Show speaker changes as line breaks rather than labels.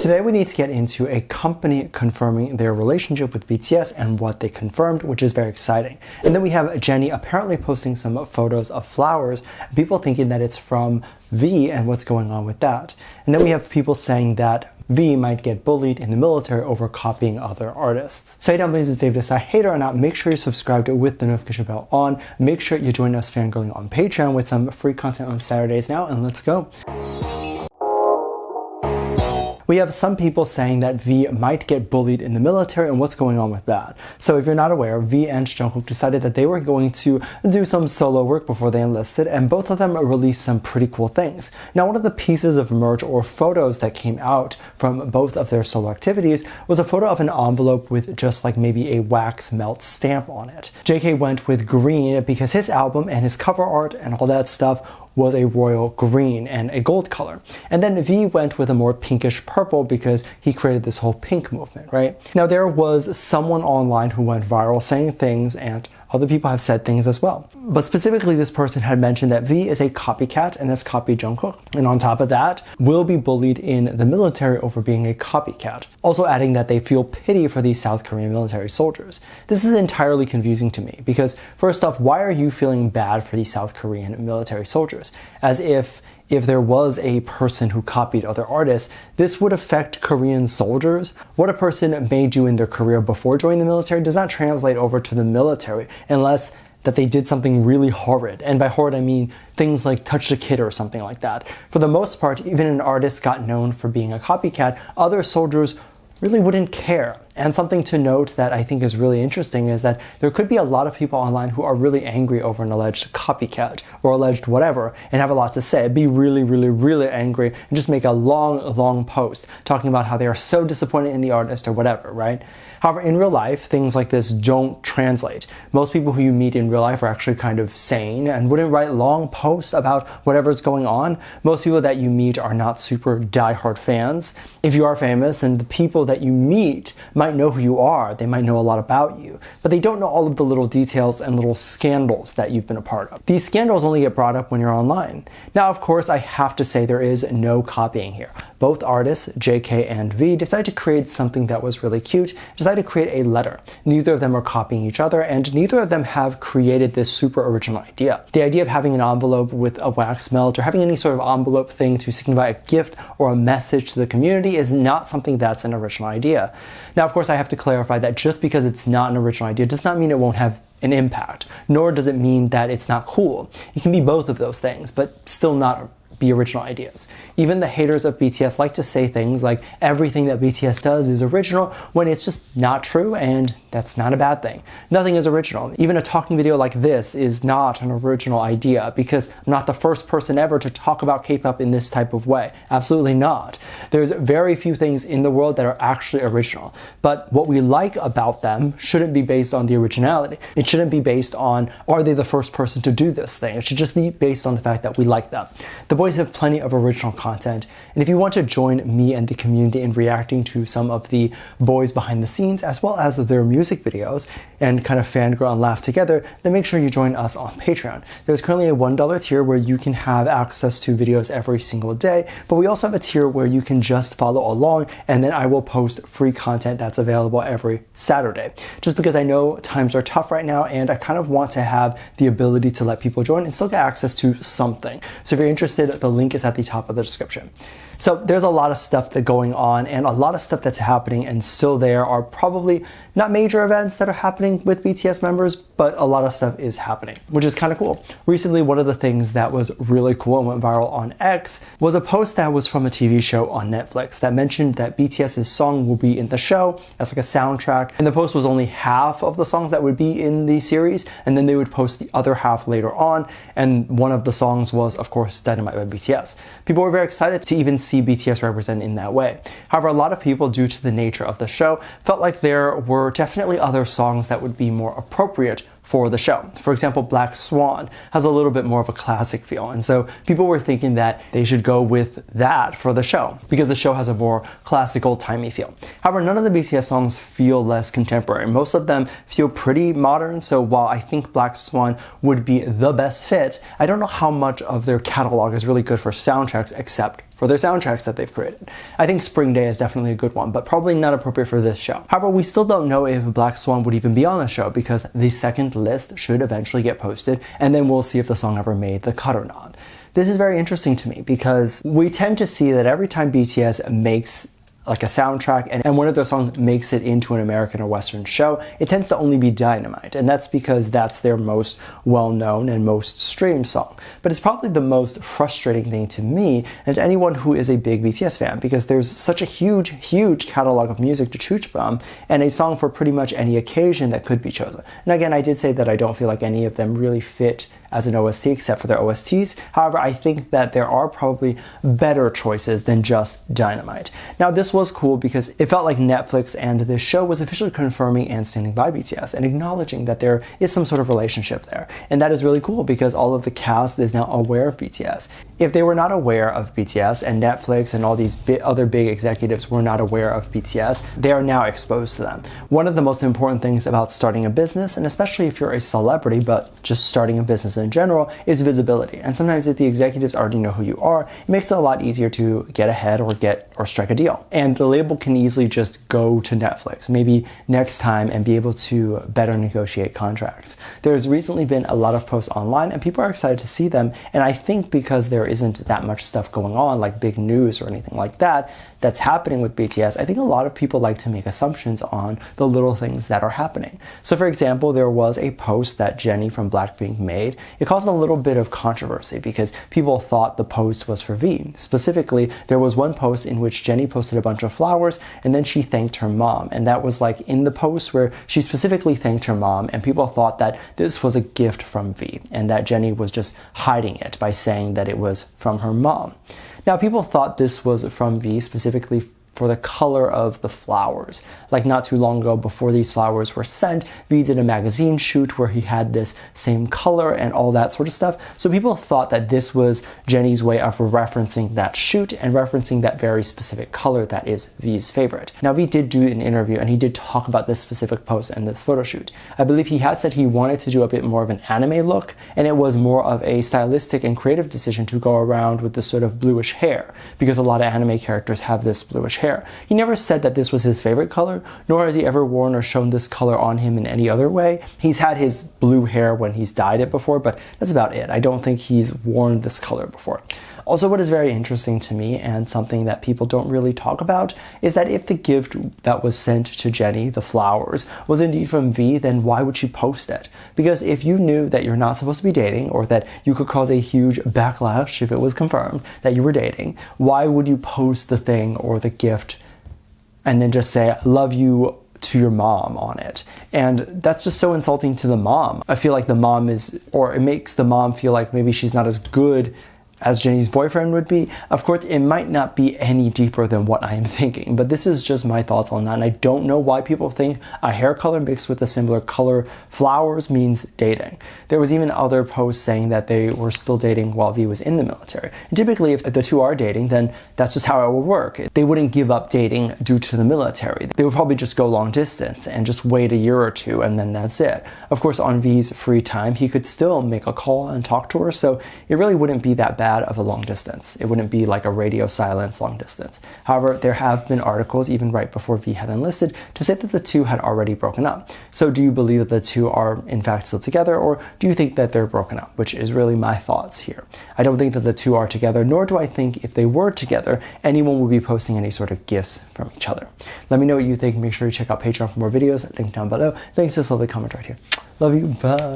today we need to get into a company confirming their relationship with BTS and what they confirmed, which is very exciting. And then we have Jennie apparently posting some photos of flowers, people thinking that it's from V and what's going on with that. And then we have people saying that V might get bullied in the military over copying other artists. So hey Dumplings, it's Dave. Decide hater or not, make sure you're subscribed with the notification bell on. Make sure you join us fangirling on Patreon with some free content on Saturdays now, and let's go. We have some people saying that V might get bullied in the military and what's going on with that. So if you're not aware, V and Jungkook decided that they were going to do some solo work before they enlisted, and both of them released some pretty cool things. Now, one of the pieces of merch or photos that came out from both of their solo activities was a photo of an envelope with just like maybe a wax melt stamp on it. JK went with green because his album and his cover art and all that stuff was a royal green and a gold color. And then V went with a more pinkish purple because he created this whole pink movement, right? Now there was someone online who went viral saying things, and other people have said things as well. But specifically, this person had mentioned that V is a copycat and has copied Jungkook. And on top of that, will be bullied in the military over being a copycat. Also adding that they feel pity for these South Korean military soldiers. This is entirely confusing to me because first off, why are you feeling bad for these South Korean military soldiers? As if there was a person who copied other artists, this would affect Korean soldiers. What a person may do in their career before joining the military does not translate over to the military unless that they did something really horrid. And by horrid, I mean things like touch a kid or something like that. For the most part, even an artist got known for being a copycat, other soldiers really wouldn't care. And something to note that I think is really interesting is that there could be a lot of people online who are really angry over an alleged copycat or alleged whatever and have a lot to say, be really, really, really angry and just make a long post talking about how they are so disappointed in the artist or whatever, right? However, in real life, things like this don't translate. Most people who you meet in real life are actually kind of sane and wouldn't write long posts about whatever's going on. Most people that you meet are not super diehard fans. If you are famous, and the people that you meet might know who you are, they might know a lot about you, but they don't know all of the little details and little scandals that you've been a part of. These scandals only get brought up when you're online. Now, of course, I have to say there is no copying here. Both artists, JK and V, decided to create something that was really cute, decided to create a letter. Neither of them are copying each other, and neither of them have created this super original idea. The idea of having an envelope with a wax melt or having any sort of envelope thing to signify a gift or a message to the community is not something that's an original idea. Now, of course, I have to clarify that just because it's not an original idea does not mean it won't have an impact, nor does it mean that it's not cool. It can be both of those things, but still not be original ideas. Even the haters of BTS like to say things like everything that BTS does is original when it's just not true, and that's not a bad thing. Nothing is original. Even a talking video like this is not an original idea because I'm not the first person ever to talk about K-pop in this type of way. Absolutely not. There's very few things in the world that are actually original, but what we like about them shouldn't be based on the originality. It shouldn't be based on, are they the first person to do this thing? It should just be based on the fact that we like them. The boys have plenty of original content, and if you want to join me and the community in reacting to some of the boys behind the scenes as well as their music videos and kind of fangirl and laugh together, then make sure you join us on Patreon. There's currently a $1 tier where you can have access to videos every single day, but we also have a tier where you can just follow along, and then I will post free content that's available every Saturday. Just because I know times are tough right now, and I kind of want to have the ability to let people join and still get access to something. So if you're interested, the link is at the top of the description. So there's a lot of stuff that's going on and a lot of stuff that's happening, and still there are probably not major events that are happening with BTS members, but a lot of stuff is happening, which is kind of cool. Recently, one of the things that was really cool and went viral on X was a post that was from a TV show on Netflix that mentioned that BTS's song will be in the show as like a soundtrack, and the post was only half of the songs that would be in the series, and then they would post the other half later on, and one of the songs was, of course, Dynamite by BTS. People were very excited to even see BTS represented in that way. However, a lot of people, due to the nature of the show, felt like there were definitely other songs that would be more appropriate for the show. For example, Black Swan has a little bit more of a classic feel, and so people were thinking that they should go with that for the show because the show has a more classical, timey feel. However, none of the BTS songs feel less contemporary. Most of them feel pretty modern, so while I think Black Swan would be the best fit, I don't know how much of their catalog is really good for soundtracks except for their soundtracks that they've created. I think Spring Day is definitely a good one, but probably not appropriate for this show. However, we still don't know if Black Swan would even be on the show because the second list should eventually get posted, and then we'll see if the song ever made the cut or not. This is very interesting to me because we tend to see that every time BTS makes like a soundtrack and one of their songs makes it into an American or Western show, it tends to only be Dynamite, and that's because that's their most well-known and most streamed song. But it's probably the most frustrating thing to me and to anyone who is a big BTS fan, because there's such a huge catalog of music to choose from and a song for pretty much any occasion that could be chosen. And again, I did say that I don't feel like any of them really fit as an OST except for their OSTs. However, I think that there are probably better choices than just Dynamite. Now, this was cool because it felt like Netflix and this show was officially confirming and standing by BTS and acknowledging that there is some sort of relationship there. And that is really cool because all of the cast is now aware of BTS. If they were not aware of BTS and Netflix and all these other big executives were not aware of BTS, they are now exposed to them. One of the most important things about starting a business, and especially if you're a celebrity, but just starting a business in general, is visibility. And sometimes if the executives already know who you are, it makes it a lot easier to get ahead or strike a deal. And the label can easily just go to Netflix, maybe next time, and be able to better negotiate contracts. There's recently been a lot of posts online and people are excited to see them. And I think because there isn't that much stuff going on, like big news or anything like that, that's happening with BTS, I think a lot of people like to make assumptions on the little things that are happening. So for example, there was a post that Jennie from Blackpink made. It caused a little bit of controversy because people thought the post was for V. Specifically, there was one post in which Jennie posted a bunch of flowers and then she thanked her mom. And that was like in the post where she specifically thanked her mom, and people thought that this was a gift from V and that Jennie was just hiding it by saying that it was from her mom. Now, people thought this was from V specifically for the color of the flowers. Like not too long ago, before these flowers were sent, V did a magazine shoot where he had this same color and all that sort of stuff. So people thought that this was Jennie's way of referencing that shoot and referencing that very specific color that is V's favorite. Now, V did do an interview and he did talk about this specific post and this photo shoot. I believe he had said he wanted to do a bit more of an anime look, and it was more of a stylistic and creative decision to go around with this sort of bluish hair, because a lot of anime characters have this bluish hair. He never said that this was his favorite color, nor has he ever worn or shown this color on him in any other way. He's had his blue hair when he's dyed it before, but that's about it. I don't think he's worn this color before. Also, what is very interesting to me and something that people don't really talk about is that if the gift that was sent to Jennie, the flowers, was indeed from V, then why would she post it? Because if you knew that you're not supposed to be dating, or that you could cause a huge backlash if it was confirmed that you were dating, why would you post the thing or the gift and then just say, love you to your mom on it? And that's just so insulting to the mom. I feel like the mom is, or it makes the mom feel like maybe she's not as good as Jennie's boyfriend would be. Of course, it might not be any deeper than what I am thinking, but this is just my thoughts on that, and I don't know why people think a hair color mixed with a similar color flowers means dating. There was even other posts saying that they were still dating while V was in the military. And typically, if the two are dating, then that's just how it would work. They wouldn't give up dating due to the military. They would probably just go long distance and just wait a year or two, and then that's it. Of course, on V's free time, he could still make a call and talk to her, so it really wouldn't be that bad of a long distance. It wouldn't be like a radio silence long distance. However, there have been articles even right before V had enlisted to say that the two had already broken up. So do you believe that the two are in fact still together, or do you think that they're broken up? Which is really my thoughts here. I don't think that the two are together, nor do I think if they were together, anyone would be posting any sort of gifts from each other. Let me know what you think. Make sure you check out Patreon for more videos. Link down below. Thanks, just leave a comment right here. Love you. Bye.